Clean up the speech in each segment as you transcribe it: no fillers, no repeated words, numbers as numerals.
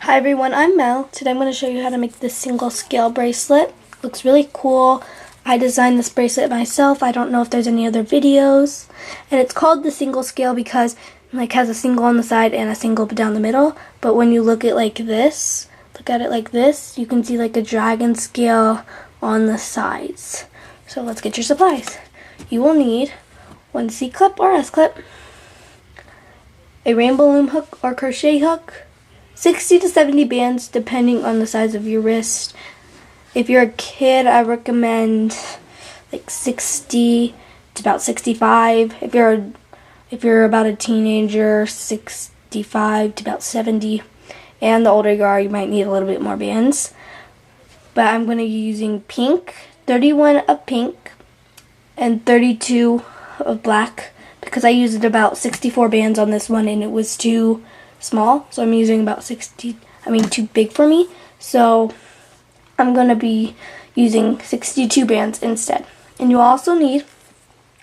Hi everyone, I'm Mel. Today I'm going to show you how to make this single scale bracelet. Looks really cool. I designed this bracelet myself. I don't know if there's any other videos. And it's called the single scale because it has a single on the side and a single down the middle. But when you look at it like this, you can see like a dragon scale on the sides. So let's get your supplies. You will need one C-clip or S-clip, a rainbow loom hook or crochet hook, 60 to 70 bands depending on the size of your wrist. If you're a kid, I recommend like 60 to about 65. If you're about a teenager, 65 to about 70. And the older you are, you might need a little bit more bands. But I'm going to be using pink, 31 of pink, and 32 of black because I used about 64 bands on this one and it was too small, so I'm using about too big for me, so I'm going to be using 62 bands instead. And you also need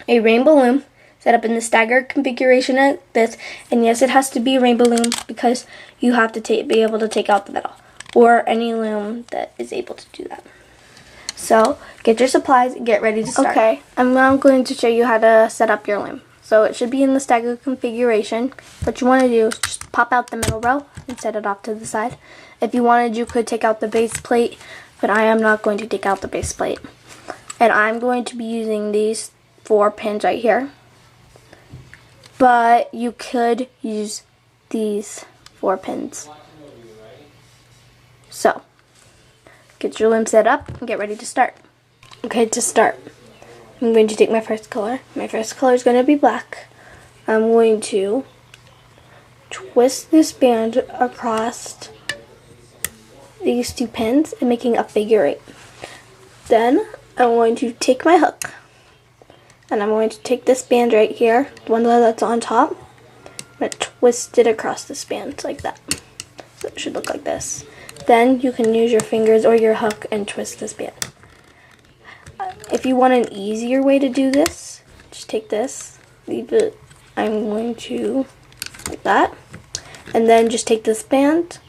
a rainbow loom set up in the staggered configuration like this, and yes, it has to be a rainbow loom because you have to be able to take out the metal, or any loom that is able to do that. So get your supplies and get ready to start. Okay, I'm now going to show you how to set up your loom. So it should be in the staggered configuration. What you want to do is just pop out the middle row and set it off to the side. If you wanted, you could take out the base plate, but I am not going to take out the base plate. And I'm going to be using these 4 pins right here. But you could use these 4 pins. So, get your loom set up and get ready to start. Okay, to start, I'm going to take my first color. My first color is going to be black. I'm going to twist this band across these 2 pins and making a figure 8. Then I'm going to take my hook and I'm going to take this band right here, the one that's on top. I'm going to twist it across this band like that. So it should look like this. Then you can use your fingers or your hook and twist this band. If you want an easier way to do this, just take this, leave it, I'm going to, like that, and then just take this band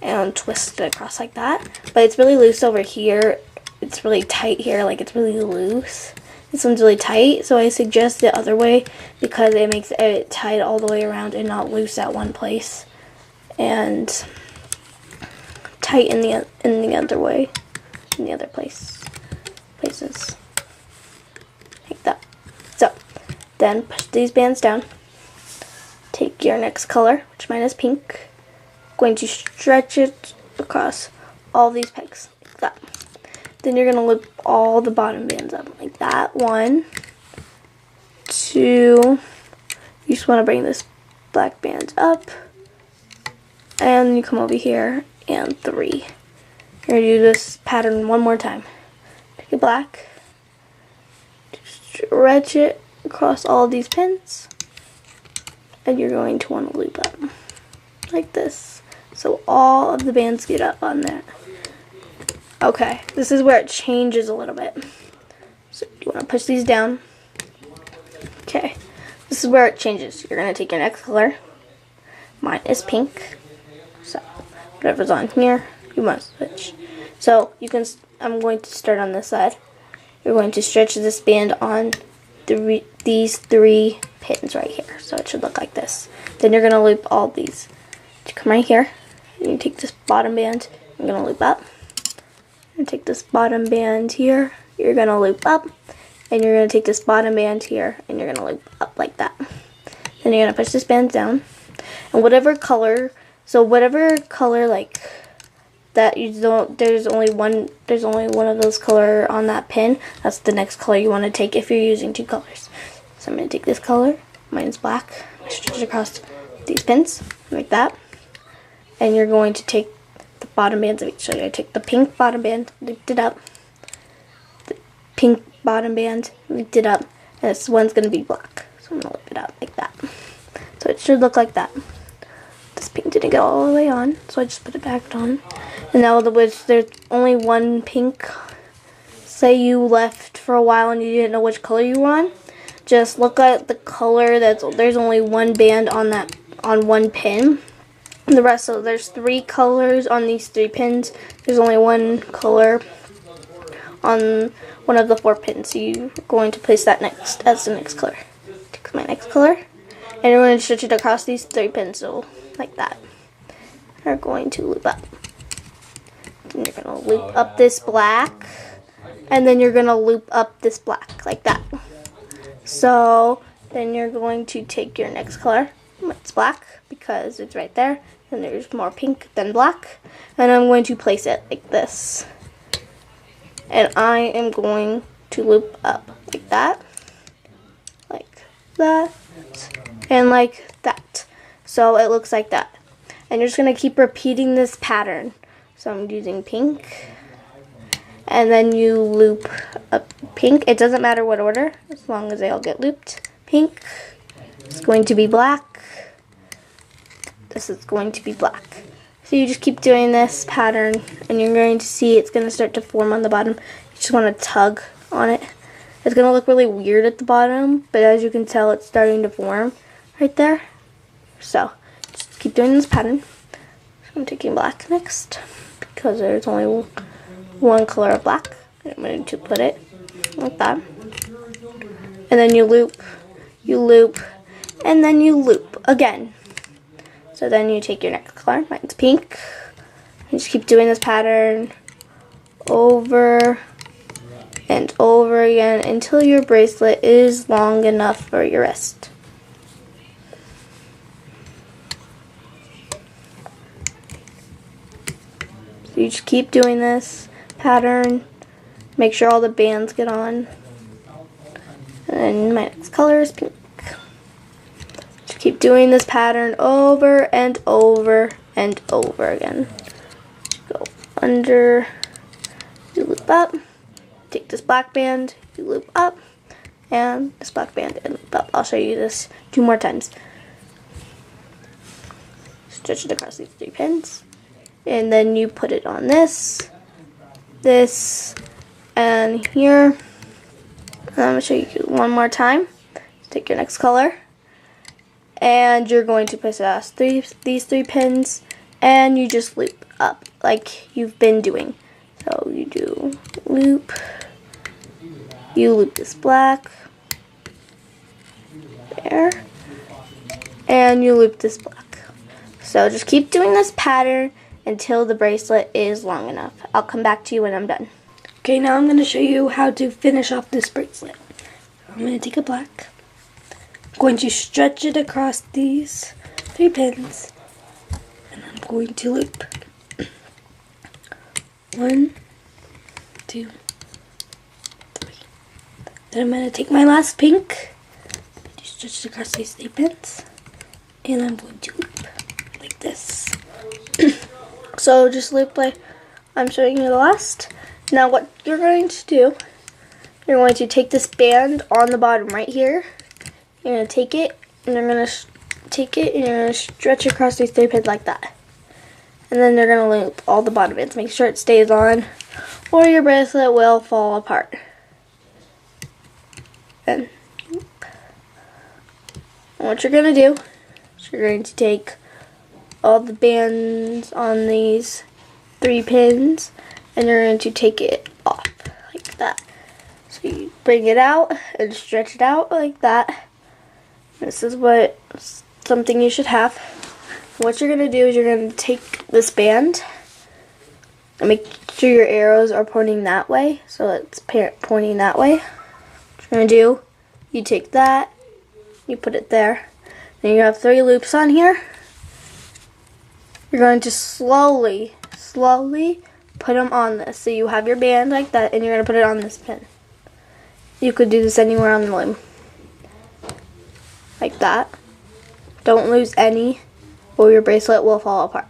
and twist it across like that. But it's really loose over here, it's really tight here, like it's really loose. This one's really tight, so I suggest the other way because it makes it tight all the way around and not loose at one place. And tight in the other way, in the other places. Like that. So, then push these bands down. Take your next color, which mine is pink. Going to stretch it across all these pegs, like that. Then you're going to loop all the bottom bands up, like that. 1, 2, you just want to bring this black band up. And you come over here, and 3. You're going to do this pattern one more time. Pick a black, stretch it across all these pins, and you're going to want to loop up like this so all of the bands get up on that. Okay, this is where it changes a little bit. So you want to push these down. Okay, this is where it changes. You're going to take your next color. Mine is pink. So whatever's on here, you must switch. So you can. I'm going to start on this side. You're going to stretch this band on these 3 pins right here. So it should look like this. Then you're going to loop all these. You come right here. You take this bottom band. You're going to loop up. And take this bottom band here. You're going to loop up. And you're going to take this bottom band here. And you're going to loop up like that. Then you're going to push this band down. And whatever color like that you don't, there's only one of those color on that pin. That's the next color you want to take if you're using 2 colors. So I'm going to take this color, mine's black, stretch it across these pins like that, and you're going to take the bottom bands of each. So you're going to take the pink bottom band, lift it up, the pink bottom band, lift it up, and this one's going to be black. So I'm going to lift it up like that. So it should look like that. This pink didn't get all the way on, so I just put it back on. And now there's only one pink. Say you left for a while and you didn't know which color you were on. Just look at the color there's only one band on one pin. the rest. So there's 3 colors on these 3 pins. There's only 1 color on one of the 4 pins. So you're going to place that next as the next color. Take my next color, and you're going to stretch it across these 3 pins, so like that. You're going to loop up. Then you're going to loop up this black, and then you're going to loop up this black like that. So then you're going to take your next color. It's black because it's right there, and there's more pink than black, and I'm going to place it like this, and I am going to loop up like that, and like that, so it looks like that. And you're just going to keep repeating this pattern. So I'm using pink, and then you loop up pink. It doesn't matter what order, as long as they all get looped. Pink is going to be black. This is going to be black. So you just keep doing this pattern, and you're going to see it's going to start to form on the bottom. You just want to tug on it. It's going to look really weird at the bottom, but as you can tell, it's starting to form right there. So just keep doing this pattern. So I'm taking black next, because there's only 1 color of black. I'm going to put it like that. And then you loop, and then you loop again. So then you take your next color, mine's pink, and just keep doing this pattern over and over again until your bracelet is long enough for your wrist. So you just keep doing this pattern, make sure all the bands get on, and my next color is pink. Just keep doing this pattern over and over and over again. Go under, you loop up, take this black band, you loop up, and this black band and loop up. I'll show you this 2 more times. Stretch it across these 3 pins, and then you put it on this, and here. And I'm going to show you 1 more time. Take your next color, and you're going to place it as these 3 pins, and you just loop up like you've been doing. So you do loop, you loop this black there, and you loop this black. So just keep doing this pattern until the bracelet is long enough. I'll come back to you when I'm done. Okay, now I'm going to show you how to finish off this bracelet. I'm going to take a black, I'm going to stretch it across these 3 pins, and I'm going to loop. 1, 2, 3. Then I'm going to take my last pink, stretch it across these 3 pins, and I'm going to loop like this. So just loop like I'm showing you the last. Now what you're going to do, you're going to take this band on the bottom right here. You're going to take it, and you're going to stretch across these 3 pins like that. And then you're going to loop all the bottom ends. Make sure it stays on, or your bracelet will fall apart. And what you're going to do is you're going to take all the bands on these 3 pins, and you're going to take it off like that. So you bring it out and stretch it out like that. This is something you should have. What you're going to do is you're going to take this band and make sure your arrows are pointing that way. So it's pointing that way. What you're going to do, you take that, you put it there. Then you have 3 loops on here. You're going to slowly put them on this. So you have your band like that, and you're going to put it on this pin. You could do this anywhere on the loom. Like that. Don't lose any, or your bracelet will fall apart.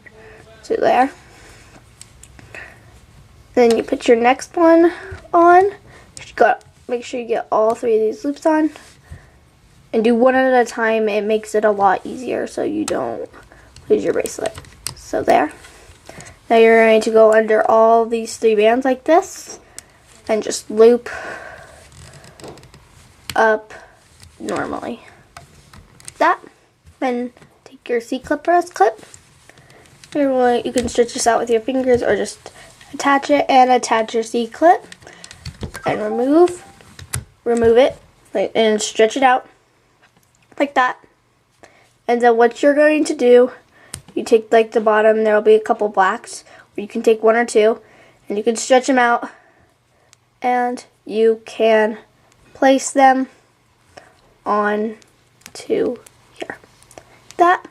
So there. Then you put your next one on. Make sure you get all 3 of these loops on. And do one at a time. It makes it a lot easier so you don't lose your bracelet. So there. Now you're going to go under all these 3 bands like this and just loop up normally. That. Then take your C-clip or S-clip You can stretch this out with your fingers or just attach it and attach your C-clip and remove it and stretch it out like that. And then what you're going to do, you take like the bottom, there'll be a couple blacks, or you can take one or two, and you can stretch them out, and you can place them on to here. That,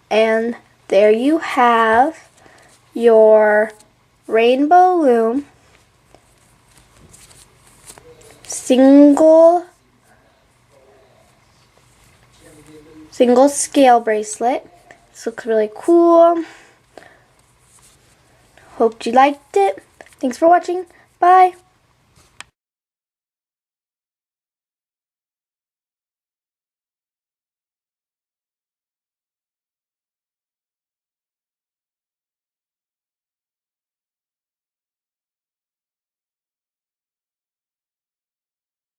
and there you have your rainbow loom single scale bracelet. This looks really cool. Hope you liked it. Thanks for watching. Bye.